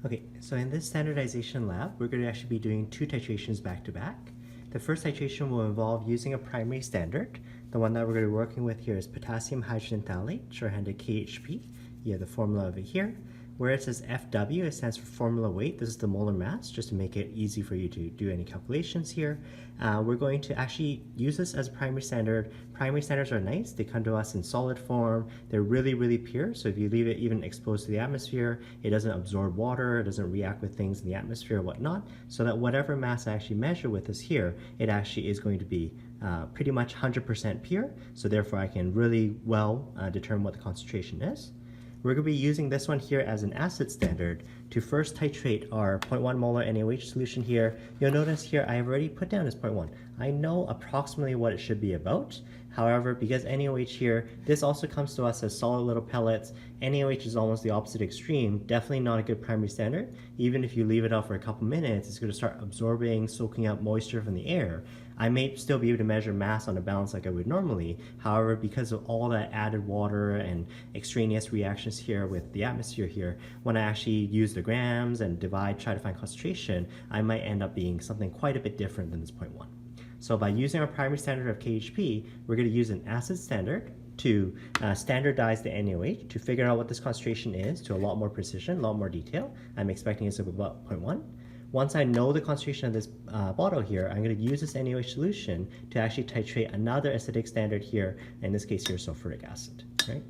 Okay, so in this standardization lab, we're going to actually be doing two titrations back to back. The first titration will involve using a primary standard. The one that we're going to be working with here is potassium hydrogen phthalate, shorthanded KHP. You have the formula over here. Where it says FW, it stands for formula weight. This is the molar mass, just to make it easy for you to do any calculations here. We're going to actually use this as a primary standard. Primary standards are nice. They come to us in solid form. They're really, really pure. So if you leave it even exposed to the atmosphere, it doesn't absorb water, it doesn't react with things in the atmosphere or whatnot. So that whatever mass I actually measure with this here, it actually is going to be pretty much 100% pure. So therefore I can really well determine what the concentration is. We're going to be using this one here as an acid standard to first titrate our 0.1 molar NaOH solution here. You'll notice here I have already put down as 0.1. I know approximately what it should be about. However, because NaOH here, this also comes to us as solid little pellets. NaOH is almost the opposite extreme, definitely not a good primary standard. Even if you leave it out for a couple minutes, it's going to start absorbing, soaking up moisture from the air. I may still be able to measure mass on a balance like I would normally. However, because of all that added water and extraneous reactions here with the atmosphere here, when I actually use the grams and divide, try to find concentration, I might end up being something quite a bit different than this 0.1. So by using our primary standard of KHP, we're going to use an acid standard to standardize the NaOH to figure out what this concentration is to a lot more precision, a lot more detail. I'm expecting it's about 0.1. Once I know the concentration of this bottle here, I'm going to use this NaOH solution to actually titrate another acidic standard here, in this case here, sulfuric acid. Right?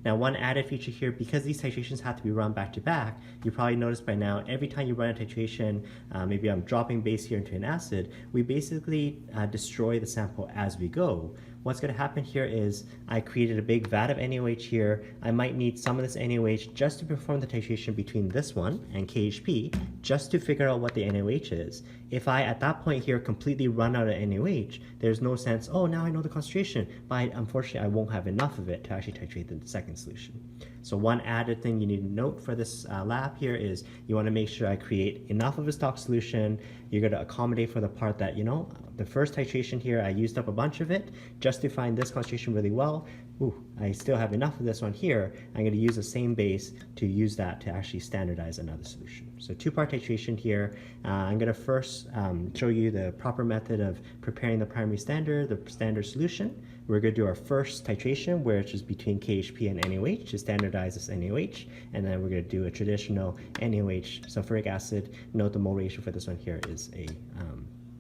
Now, one added feature here, because these titrations have to be run back to back, you probably noticed by now, every time you run a titration, maybe I'm dropping base here into an acid, we basically destroy the sample as we go. What's going to happen here is I created a big vat of NaOH here. I might need some of this NaOH just to perform the titration between this one and KHP, just to figure out what the NaOH is. If I, at that point here, completely run out of NaOH, there's no sense, oh, now I know the concentration, but unfortunately I won't have enough of it to actually titrate the second solution. So one added thing you need to note for this lab here is you want to make sure I create enough of a stock solution. You're going to accommodate for the part that, you know, the first titration here, I used up a bunch of it just to find this concentration really well. Ooh, I still have enough of this one here. I'm going to use the same base to use that to actually standardize another solution. So two-part titration here. I'm going to first show you the proper method of preparing the primary standard, the standard solution. We're going to do our first titration, which is between KHP and NaOH to standardize this NaOH. And then we're going to do a traditional NaOH sulfuric acid. Note the mole ratio for this one here is a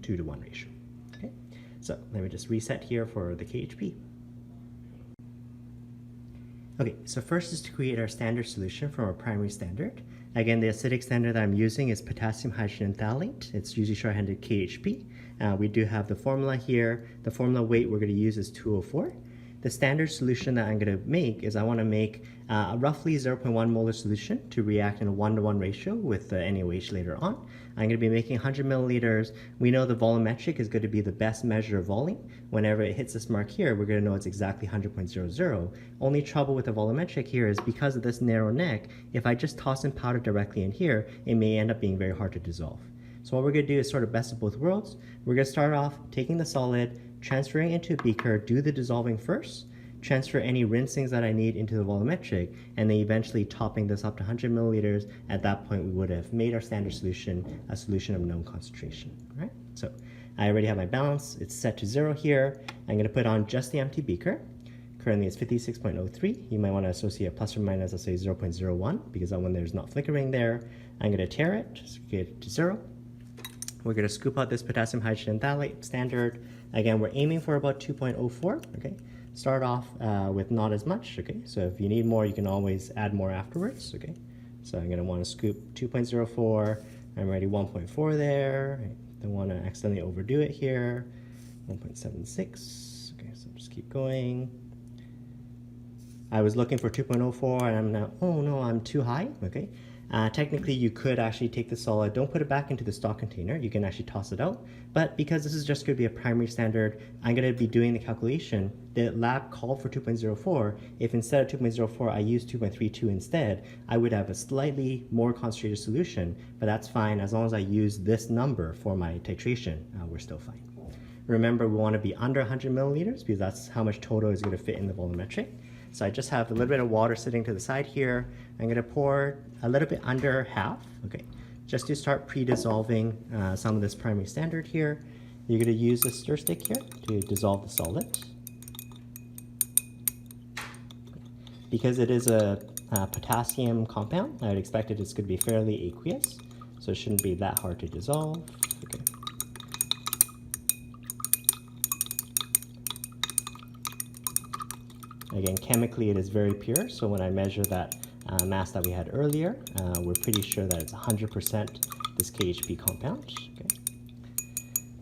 2-to-1 ratio. Okay, so let me just reset here for the KHP. Okay, so first is to create our standard solution from our primary standard. Again, the acidic standard that I'm using is potassium hydrogen phthalate. It's usually shorthanded KHP. We do have the formula here. The formula weight we're going to use is 204. The standard solution that I'm going to make is I want to make a roughly 0.1 molar solution to react in a 1-to-1 ratio with the NaOH later on. I'm going to be making 100 milliliters. We know the volumetric is going to be the best measure of volume. Whenever it hits this mark here, we're going to know it's exactly 100.00. Only trouble with the volumetric here is because of this narrow neck, if I just toss in powder directly in here, it may end up being very hard to dissolve. So what we're going to do is sort of best of both worlds. We're going to start off taking the solid, transferring it into a beaker, do the dissolving first, transfer any rinsings that I need into the volumetric, and then eventually topping this up to 100 milliliters. At that point, we would have made our standard solution a solution of known concentration. Right? So I already have my balance. It's set to 0 here. I'm going to put on just the empty beaker. Currently it's 56.03. You might want to associate plus or minus, let's say 0.01, because that one there's not flickering there. I'm going to tare it, just get it to 0. We're going to scoop out this potassium hydrogen phthalate standard. Again, we're aiming for about 2.04. Okay, start off with not as much. Okay, so if you need more, you can always add more afterwards. Okay, so I'm going to want to scoop 2.04. I'm already 1.4 there. Don't want to accidentally overdo it here. 1.76. Okay, so just keep going. I was looking for 2.04 and I'm now, oh no, I'm too high. Okay. Technically, you could actually take the solid, don't put it back into the stock container, you can actually toss it out. But because this is just going to be a primary standard, I'm going to be doing the calculation. The lab called for 2.04. If instead of 2.04, I use 2.32 instead, I would have a slightly more concentrated solution, but that's fine. As long as I use this number for my titration, we're still fine. Remember, we want to be under 100 milliliters because that's how much total is going to fit in the volumetric. So I just have a little bit of water sitting to the side here. I'm going to pour a little bit under half, okay, just to start pre-dissolving some of this primary standard here. You're going to use the stir stick here to dissolve the solid. Because it is a potassium compound, I would expect it's going to be fairly aqueous, so it shouldn't be that hard to dissolve. Okay. Again, chemically it is very pure, so when I measure that mass that we had earlier, we're pretty sure that it's 100% this KHP compound. Okay.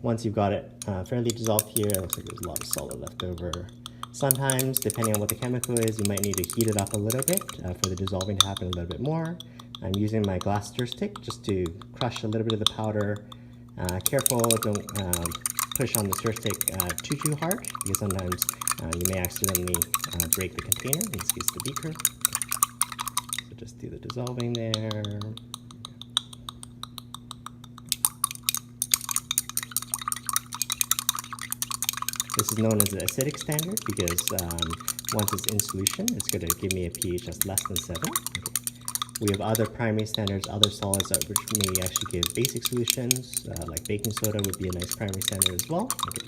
Once you've got it fairly dissolved here, it looks like there's a lot of solid left over. Sometimes, depending on what the chemical is, you might need to heat it up a little bit for the dissolving to happen a little bit more. I'm using my glass stir stick just to crush a little bit of the powder. Careful, don't push on the stir stick too hard, because sometimes you may accidentally break the container, in this case the beaker. So just do the dissolving there. This is known as the acidic standard because once it's in solution, it's going to give me a pH that's less than 7. Okay. We have other primary standards, other solids that which may actually give basic solutions, like baking soda would be a nice primary standard as well. Okay.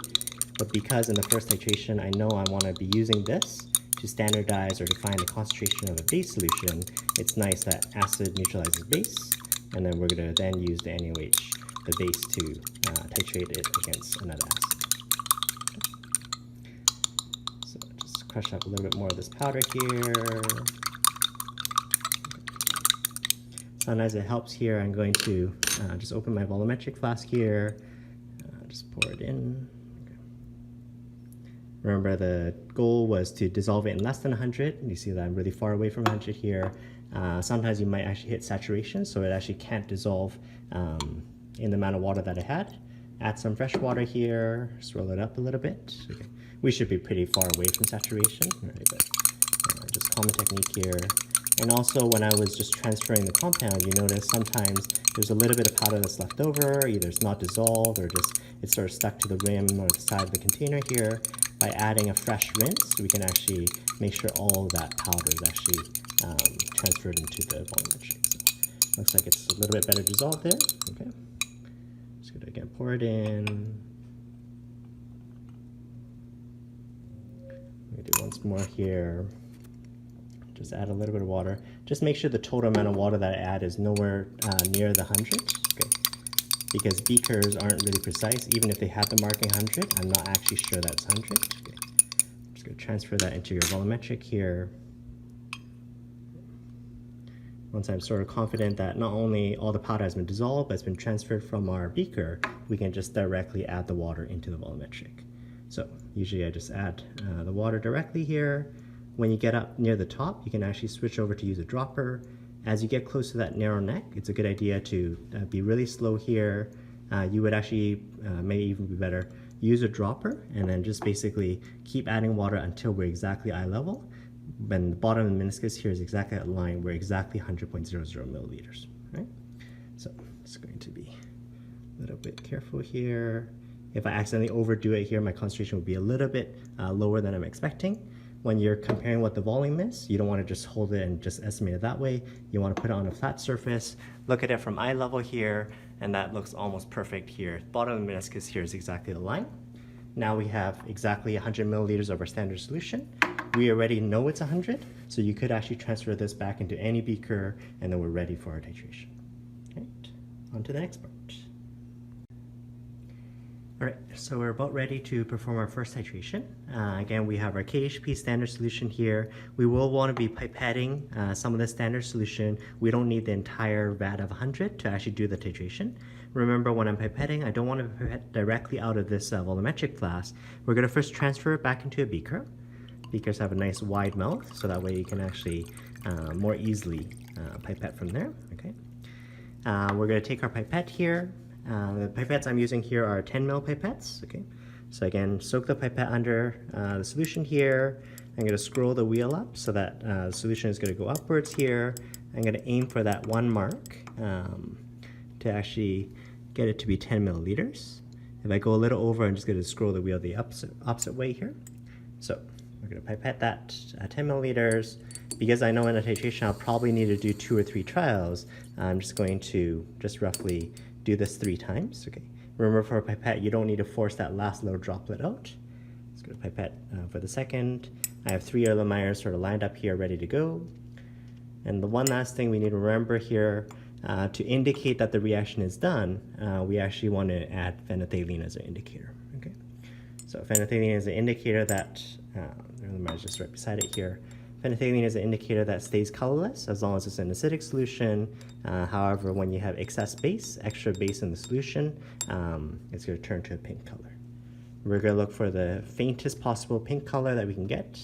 But because in the first titration, I know I want to be using this to standardize or define the concentration of a base solution, it's nice that acid neutralizes base, and then we're going to then use the NaOH, the base, to titrate it against another acid. Crush up a little bit more of this powder here. Sometimes it helps here. I'm going to just open my volumetric flask here, just pour it in. Okay. Remember, the goal was to dissolve it in less than 100. You see that I'm really far away from 100 here. Sometimes you might actually hit saturation, so it actually can't dissolve in the amount of water that I had. Add some fresh water here, swirl it up a little bit. Okay. We should be pretty far away from saturation, right? But just common technique here. And also when I was just transferring the compound, you notice sometimes there's a little bit of powder that's left over, either it's not dissolved or just it's sort of stuck to the rim or the side of the container here. By adding a fresh rinse, we can actually make sure all of that powder is actually transferred into the volumetric. So looks like it's a little bit better dissolved there. Okay. Just gonna again pour it in. Do once more here. Just add a little bit of water. Just make sure the total amount of water that I add is nowhere near the 100. Okay. Because beakers aren't really precise. Even if they have the marking 100, I'm not actually sure that's 100. Okay. I'm just going to transfer that into your volumetric here. Once I'm sort of confident that not only all the powder has been dissolved, but it's been transferred from our beaker, we can just directly add the water into the volumetric. So usually I just add the water directly here. When you get up near the top, you can actually switch over to use a dropper. As you get close to that narrow neck, it's a good idea to be really slow here. You would actually, may even be better, use a dropper and then just basically keep adding water until we're exactly eye level. When the bottom of the meniscus here is exactly at line, we're exactly 100.00 milliliters, right? So it's going to be a little bit careful here. If I accidentally overdo it here, my concentration will be a little bit lower than I'm expecting. When you're comparing what the volume is, you don't want to just hold it and just estimate it that way. You want to put it on a flat surface, look at it from eye level here, and that looks almost perfect here. Bottom of the meniscus here is exactly the line. Now we have exactly 100 milliliters of our standard solution. We already know it's 100, so you could actually transfer this back into any beaker, and then we're ready for our titration. Right, on to the next part. All right, so we're about ready to perform our first titration. Again, we have our KHP standard solution here. We will want to be pipetting some of the standard solution. We don't need the entire vat of 100 to actually do the titration. Remember, when I'm pipetting, I don't want to pipette directly out of this volumetric flask. We're going to first transfer it back into a beaker. Beakers have a nice wide mouth, so that way you can actually more easily pipette from there. Okay. We're going to take our pipette here. The pipettes I'm using here are 10 ml pipettes. Okay, so again, soak the pipette under the solution here. I'm going to scroll the wheel up so that the solution is going to go upwards here. I'm going to aim for that 1 mark to actually get it to be 10 milliliters. If I go a little over, I'm just going to scroll the wheel the opposite way here. So we're going to pipette that 10 milliliters. Because I know in a titration I'll probably need to do 2 or 3 trials, I'm just going to just roughly do this 3 times. Okay. Remember, for a pipette, you don't need to force that last little droplet out. Let's go to pipette for the second. I have 3 erlenmeyers sort of lined up here, ready to go. And the one last thing we need to remember here, to indicate that the reaction is done, we actually want to add phenolphthalein as an indicator. Okay. So phenolphthalein is an indicator that, erlenmeyer is just right beside it here. Phenolphthalein is an indicator that stays colorless as long as it's an acidic solution. However, when you have excess base, extra base in the solution, it's going to turn to a pink color. We're going to look for the faintest possible pink color that we can get.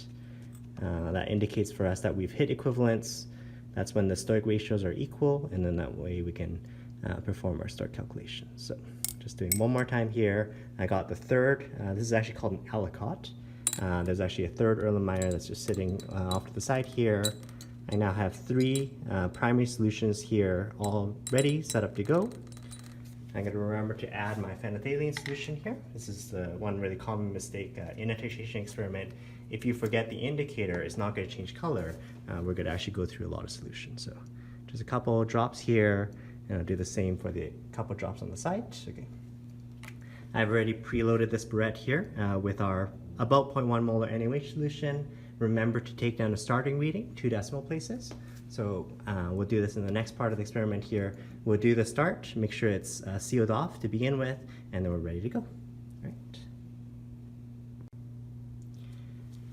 That indicates for us that we've hit equivalence. That's when the stoic ratios are equal, and then that way we can perform our stoic calculations. So just doing one more time here. I got the third. This is actually called an alicot. There's actually a third erlenmeyer that's just sitting off to the side here. I now have 3 primary solutions here all ready, set up to go. I'm going to remember to add my phenolphthalein solution here. This is one really common mistake in a titration experiment. If you forget the indicator, it's not going to change color. We're going to actually go through a lot of solutions. So just a couple drops here, and I'll do the same for the couple drops on the side. Okay. I've already preloaded this burette here with our about 0.1 molar NaOH solution. Remember to take down a starting reading, 2 decimal places. So we'll do this in the next part of the experiment here. We'll do the start, make sure it's sealed off to begin with, and then we're ready to go. All right.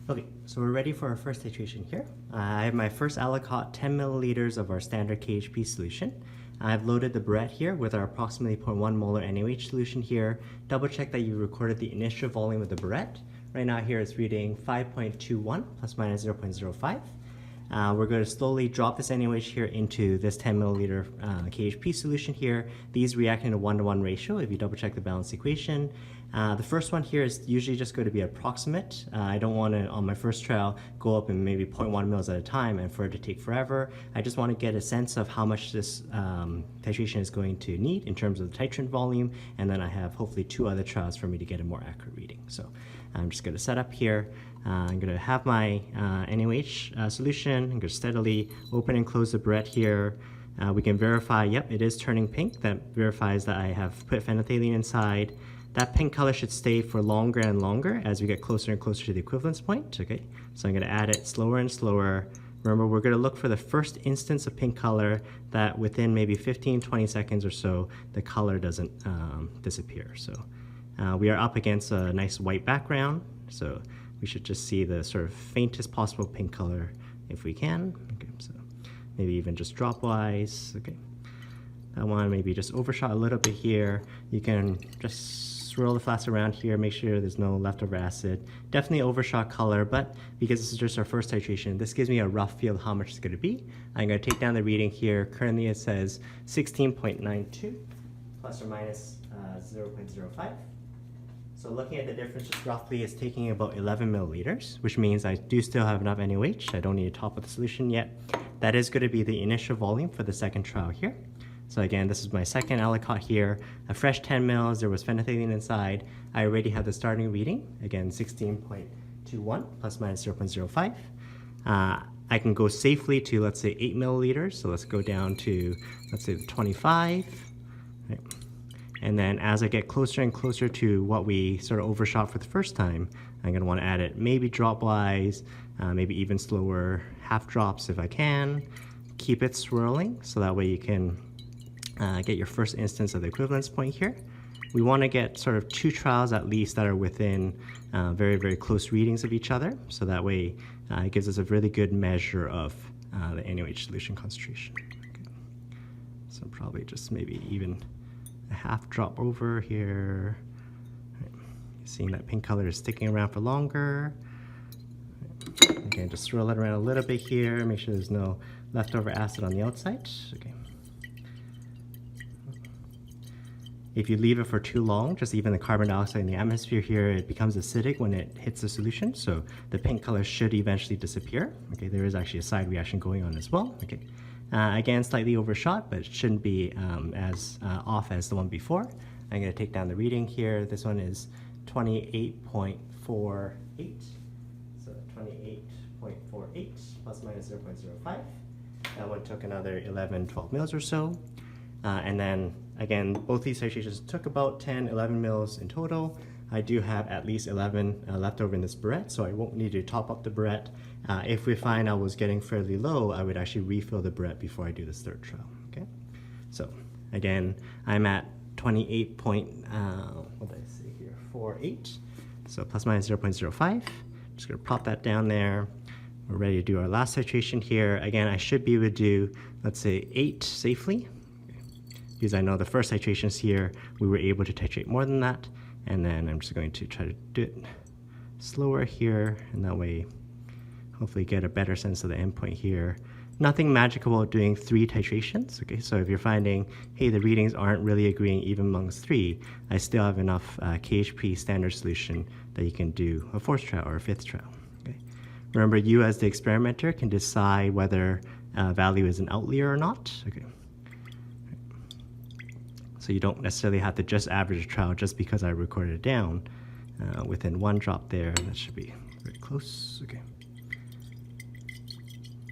Okay, so we're ready for our first titration here. I have my first alicot, 10 milliliters of our standard KHP solution. I've loaded the burette here with our approximately 0.1 molar NaOH solution here. Double check that you recorded the initial volume of the burette. Right now here it's reading 5.21 plus minus 0.05. We're going to slowly drop this NaOH here into this 10 milliliter KHP solution here. These react in a 1-to-1 ratio if you double check the balanced equation. The first one here is usually just going to be approximate. I don't want to, on my first trial, go up in maybe 0.1 mils at a time and for it to take forever. I just want to get a sense of how much this titration is going to need in terms of the titrant volume, and then I have hopefully 2 other trials for me to get a more accurate reading. So I'm just going to set up here. I'm going to have my NaOH solution. I'm going to steadily open and close the burette here. We can verify, yep, it is turning pink. That verifies that I have put phenolphthalein inside. That pink color should stay for longer and longer as we get closer and closer to the equivalence point. Okay, so I'm going to add it slower and slower. Remember, we're going to look for the first instance of pink color that within maybe 15-20 seconds or so, the color doesn't disappear. So we are up against a nice white background, so we should just see the sort of faintest possible pink color if we can. Okay, so maybe even just drop-wise. Okay, that one maybe just overshot a little bit here. You can just swirl the flask around here, make sure there's no leftover acid. Definitely overshot color, but because this is just our first titration, this gives me a rough feel of how much it's going to be. I'm going to take down the reading here. Currently it says 16.92 plus or minus 0.05. So looking at the difference, just roughly it's taking about 11 milliliters, which means I do still have enough NaOH. I don't need to top up the solution yet. That is going to be the initial volume for the second trial here. So again, this is my second alicot here, a fresh 10 mils, there was phenolphthalein inside. I already have the starting reading, again 16.21 plus minus 0.05. I can go safely to, let's say, 8 milliliters, so let's go down to, let's say, 25. Right. And then as I get closer and closer to what we sort of overshot for the first time, I'm going to want to add it maybe drop-wise, maybe even slower, half drops if I can. Keep it swirling, so that way you can get your first instance of the equivalence point here. We want to get sort of 2 trials at least that are within very, very close readings of each other. So that way it gives us a really good measure of the NaOH solution concentration. Okay. So probably just maybe even a half drop over here. Right. Seeing that pink color is sticking around for longer. Right. Again, just swirl it around a little bit here. Make sure there's no leftover acid on the outside. Okay. If you leave it for too long, just even the carbon dioxide in the atmosphere here, it becomes acidic when it hits the solution, so the pink color should eventually disappear. Okay, there is actually a side reaction going on as well. Okay, again, slightly overshot, but it shouldn't be as off as the one before. I'm going to take down the reading here. This one is 28.48. So 28.48 plus minus 0.05. That one took another 11, 12 mils or so. And then again, both these titrations took about 10, 11 mils in total. I do have at least 11 left over in this burette, so I won't need to top up the burette. If we find I was getting fairly low, I would actually refill the burette before I do this third trial. Okay, so again, I'm at 28 point, what did I say here, 48. So plus minus 0.05. Just gonna pop that down there. We're ready to do our last titration here. Again, I should be able to do, let's say 8 safely, because I know the first titrations here, we were able to titrate more than that. And then I'm just going to try to do it slower here, and that way hopefully get a better sense of the endpoint here. Nothing magical about doing 3 titrations. Okay, so if you're finding, hey, the readings aren't really agreeing even amongst 3, I still have enough KHP standard solution that you can do a 4th trial or a 5th trial. Okay, remember, you as the experimenter can decide whether value is an outlier or not. Okay. So you don't necessarily have to just average a trial just because I recorded it down within 1 drop there. That should be very close. Okay.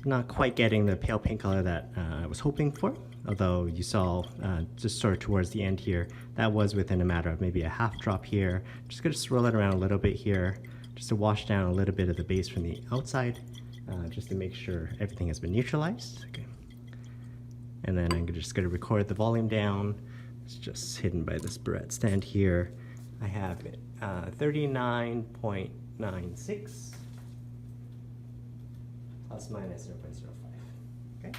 Not quite getting the pale pink color that I was hoping for, although you saw just sort of towards the end here, that was within a matter of maybe a half drop here. Just gonna swirl it around a little bit here, just to wash down a little bit of the base from the outside, just to make sure everything has been neutralized. Okay. And then I'm just gonna record the volume down. It's just hidden by this burette stand here. I have 39.96 plus minus 0.05. Okay,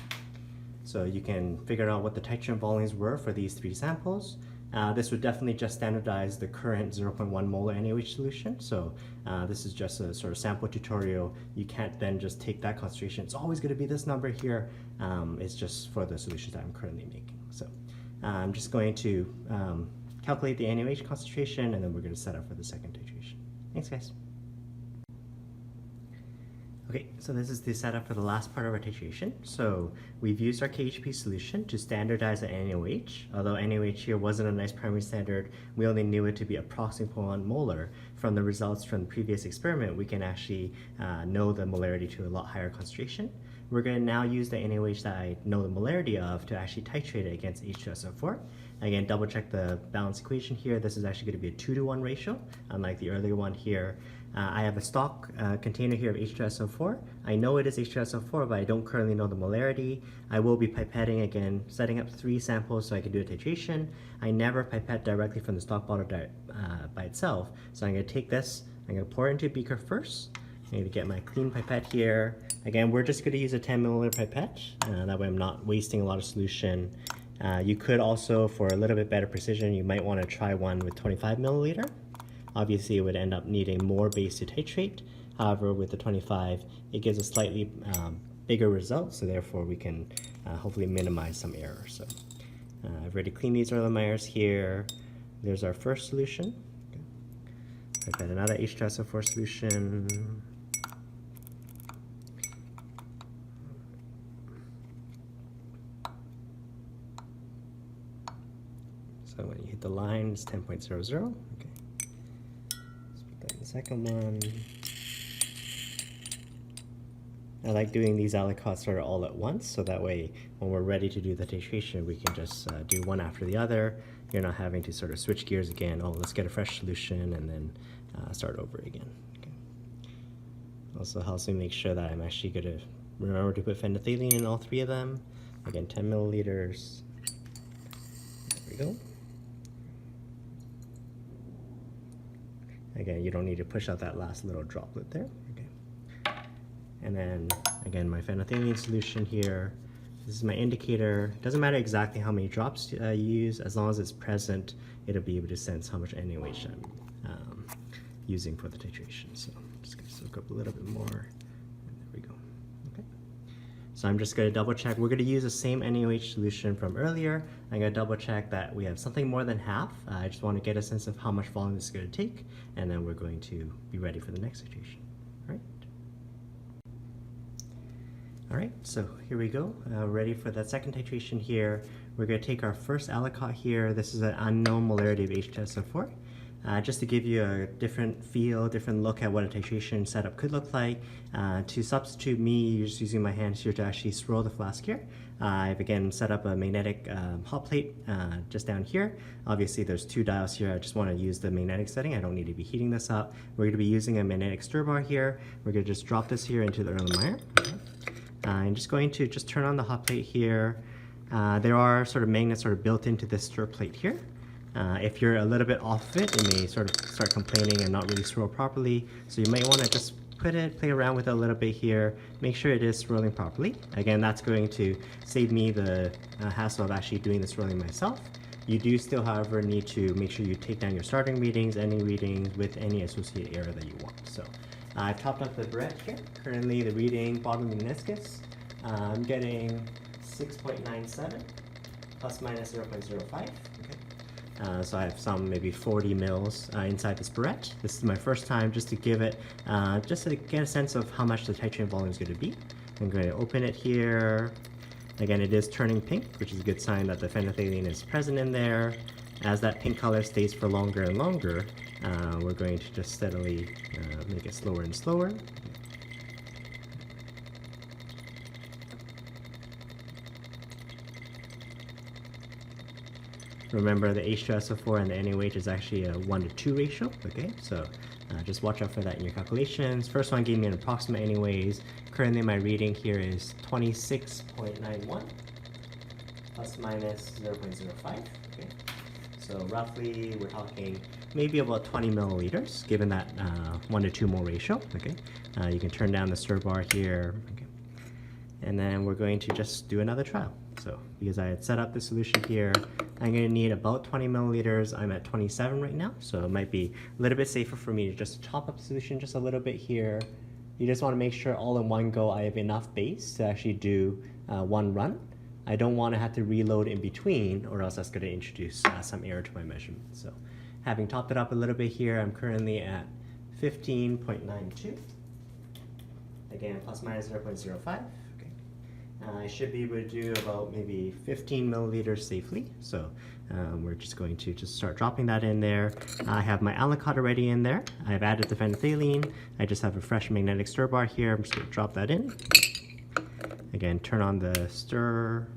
so you can figure out what the titration volumes were for these 3 samples. This would definitely just standardize the current 0.1 molar NaOH solution. So this is just a sort of sample tutorial. You can't then just take that concentration. It's always going to be this number here. It's just for the solutions that I'm currently making. So I'm just going to calculate the NaOH concentration, and then we're going to set up for the second titration. Thanks, guys. Okay, so this is the setup for the last part of our titration. So we've used our KHP solution to standardize the NaOH. Although NaOH here wasn't a nice primary standard, we only knew it to be approximately 0.1 molar. From the results from the previous experiment, we can actually know the molarity to a lot higher concentration. We're going to now use the NaOH that I know the molarity of to actually titrate it against H2SO4. Again, double check the balance equation here. This is actually going to be a 2-to-1 ratio, unlike the earlier one here. I have a stock container here of H2SO4. I know it is H2SO4, but I don't currently know the molarity. I will be pipetting again, setting up 3 samples so I can do a titration. I never pipette directly from the stock bottle by itself. So I'm going to take this, I'm going to pour it into a beaker first. I'm going to get my clean pipette here. Again, we're just going to use a 10 milliliter pipette. That way I'm not wasting a lot of solution. You could also, for a little bit better precision, you might want to try one with 25 milliliter. Obviously, it would end up needing more base to titrate. However, with the 25, it gives a slightly bigger result, so therefore we can hopefully minimize some error. So I've already cleaned these Erlenmeyers here. There's our first solution. Okay. I've got another H2SO4 solution. So when you hit the line, it's 10.00. Okay. The second one. I like doing these aliquots sort of all at once, so that way when we're ready to do the titration, we can just do one after the other. You're not having to sort of switch gears again. Oh, let's get a fresh solution and then start over again. Okay. Also helps me make sure that I'm actually going to remember to put phenethylene in all 3 of them. Again, 10 milliliters. There we go. Again, you don't need to push out that last little droplet there. Okay. And then, again, my phenethylene solution here. This is my indicator. It doesn't matter exactly how many drops you use. As long as it's present, it'll be able to sense how much NaOH I'm using for the titration. So I'm just going to soak up a little bit more. And there we go. Okay. So I'm just going to double check. We're going to use the same NaOH solution from earlier. I'm going to double check that we have something more than half. I just want to get a sense of how much volume this is going to take, and then we're going to be ready for the next titration. All right. All right, so here we go. Ready for that second titration here. We're going to take our first aliquot here. This is an unknown molarity of H2SO4. just to give you a different feel, different look at what a titration setup could look like. To substitute me just using my hands here to actually swirl the flask here, I've again set up a magnetic hot plate just down here. Obviously there's 2 dials here. I just want to use the magnetic setting. I don't need to be heating this up. We're going to be using a magnetic stir bar here. We're going to just drop this here into the Erlenmeyer. I'm just going to just turn on the hot plate here. There are sort of magnets sort of built into this stir plate here. If you're a little bit off of it, it may sort of start complaining and not really swirl properly. So you might want to just play around with it a little bit here, make sure it is swirling properly. Again, that's going to save me the hassle of actually doing the swirling myself. You do still, however, need to make sure you take down your starting readings, ending readings with any associated error that you want. So I've topped up the barrette here. Currently the reading bottom meniscus, I'm getting 6.97 plus minus 0.05. So I have some maybe 40 mils inside this barrette. This is my first time just to give it, just to get a sense of how much the titration volume is going to be. I'm going to open it here. Again, it is turning pink, which is a good sign that the phenolphthalein is present in there. As that pink color stays for longer and longer, we're going to just steadily make it slower and slower. Remember, the H2SO4 and the NaOH is actually a 1:2 ratio, okay? So just watch out for that in your calculations. First one gave me an approximate anyways. Currently my reading here is 26.91 plus minus 0.05, okay? So roughly we're talking maybe about 20 milliliters, given that 1:2 mole ratio, okay? You can turn down the stir bar here, okay? And then we're going to just do another trial. So because I had set up the solution here, I'm going to need about 20 milliliters. I'm at 27 right now, so it might be a little bit safer for me to just top up the solution just a little bit here. You just want to make sure all in one go I have enough base to actually do one run. I don't want to have to reload in between, or else that's going to introduce some error to my measurement. So having topped it up a little bit here, I'm currently at 15.92. Again, plus minus 0.05. I should be able to do about maybe 15 milliliters safely. So we're just going to just start dropping that in there. I have my aliquot already in there. I've added the phenolphthalein. I just have a fresh magnetic stir bar here. I'm just going to drop that in. Again, turn on the stir.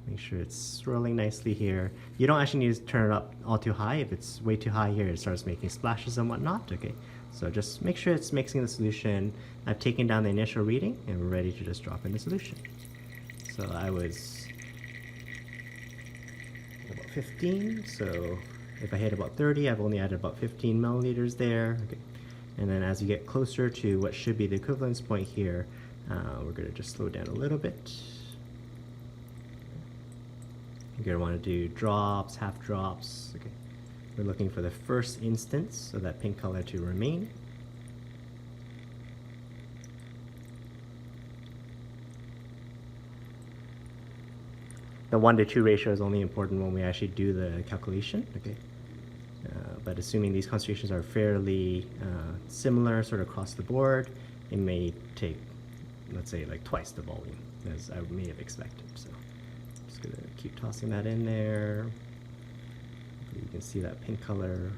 Make sure it's swirling nicely here. You don't actually need to turn it up all too high. If it's way too high here, it starts making splashes and whatnot. Okay, so just make sure it's mixing the solution. I've taken down the initial reading and we're ready to just drop in the solution. So I was at about 15, so if I hit about 30, I've only added about 15 milliliters there. Okay. And then as you get closer to what should be the equivalence point here, we're going to just slow down a little bit. You're going to want to do drops, half drops. Okay. We're looking for the first instance of that pink color to remain. The 1:2 ratio is only important when we actually do the calculation. Okay. But assuming these concentrations are fairly similar sort of across the board, it may take, let's say, like twice the volume as I may have expected. So I'm just going to keep tossing that in there. You can see that pink color.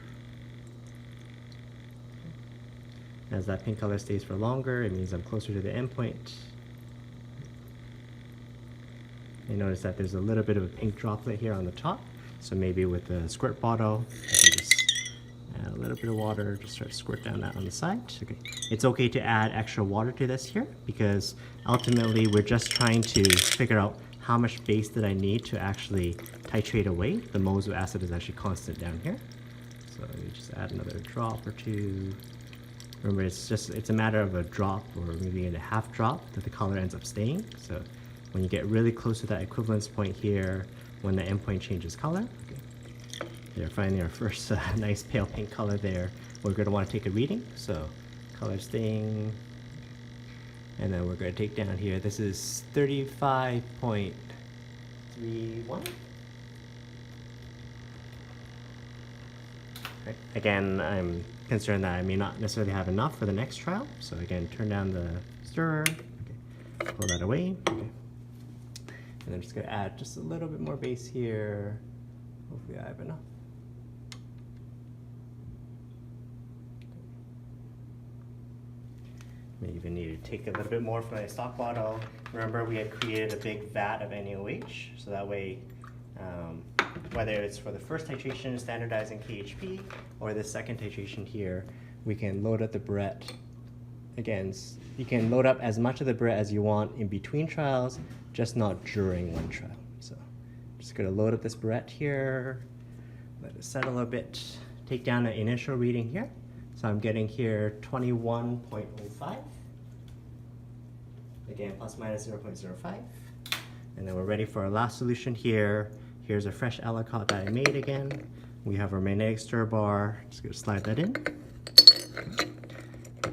As that pink color stays for longer, it means I'm closer to the endpoint. You notice that there's a little bit of a pink droplet here on the top. So maybe with the squirt bottle, you can just add a little bit of water, just start squirt down that on the side. Okay. It's okay to add extra water to this here because ultimately we're just trying to figure out how much base did I need to actually titrate away. The moles of acid is actually constant down here. So you just add another drop or two. Remember, it's a matter of a drop or maybe a half drop that the color ends up staying. So when you get really close to that equivalence point here, when the endpoint changes color, okay, they're finding our first nice pale pink color there. We're going to want to take a reading. So color staying. And then we're going to take down here. This is 35.31. Okay. Again, I'm concerned that I may not necessarily have enough for the next trial. So again, turn down the stirrer. Okay. Pull that away. Okay. And I'm just going to add just a little bit more base here. Hopefully I have enough. Maybe even need to take a little bit more from my stock bottle. Remember, we had created a big vat of NaOH, so that way, whether it's for the first titration standardizing KHP or the second titration here, we can load up the burette. Again, you can load up as much of the burette as you want in between trials, just not during one trial. So I'm just going to load up this burette here, let it settle a bit, take down an initial reading here. So I'm getting here 21.05. Again, plus minus 0.05. And then we're ready for our last solution here. Here's a fresh alicot that I made again. We have our magnetic stir bar. Just gonna slide that in.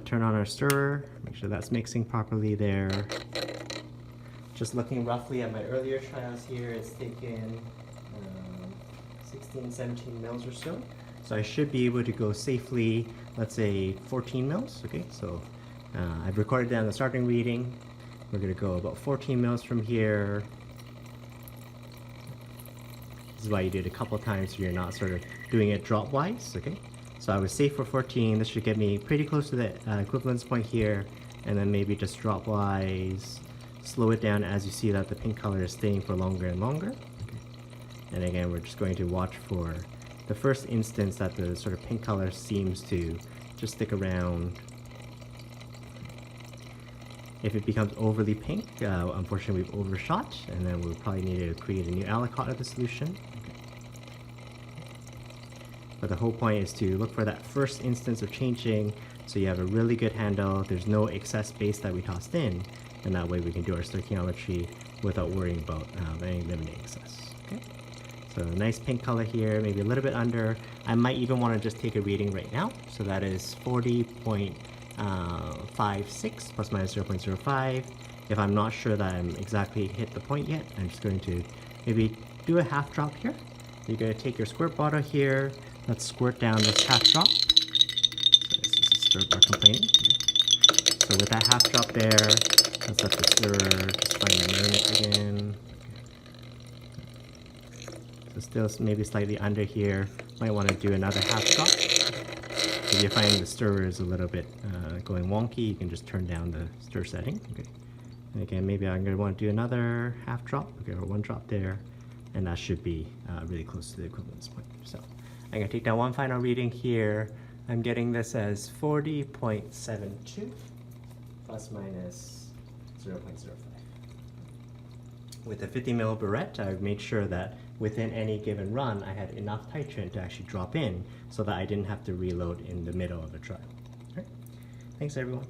Turn on our stirrer, make sure that's mixing properly there. Just looking roughly at my earlier trials here, it's taken 16, 17 mils or so. So I should be able to go safely, let's say 14 mils, okay? So I've recorded down the starting reading. We're gonna go about 14 mils from here. This is why you do it a couple times so you're not sort of doing it drop-wise, okay? So I was safe for 14. This should get me pretty close to the equivalence point here, and then maybe just drop-wise, slow it down as you see that the pink color is staying for longer and longer. Okay. And again, we're just going to watch for the first instance that the sort of pink color seems to just stick around. If it becomes overly pink, unfortunately we've overshot, and then we'll probably need to create a new alicot of the solution. Okay. But the whole point is to look for that first instance of changing, so you have a really good handle, there's no excess base that we tossed in, and that way we can do our stoichiometry without worrying about any limiting excess. Okay? So nice pink color here, maybe a little bit under. I might even want to just take a reading right now. So that is 40.56 plus minus 0.05. If I'm not sure that I'm exactly hit the point yet, I'm just going to maybe do a half drop here. You're going to take your squirt bottle here. Let's squirt down this half drop. So this is a stir bar complaining. So with that half drop there, let's let the stirrer just find the marinate again. So still maybe slightly under here. Might want to do another half drop. If you're finding the stirrer is a little bit going wonky, you can just turn down the stir setting. Okay. And again, maybe I'm going to want to do another half drop. Okay, or one drop there. And that should be really close to the equivalence point. So I'm going to take down one final reading here. I'm getting this as 40.72 plus minus 0.05. With the 50 ml burette, I made sure that within any given run, I had enough titrant to actually drop in so that I didn't have to reload in the middle of a trial. All right. Thanks, everyone.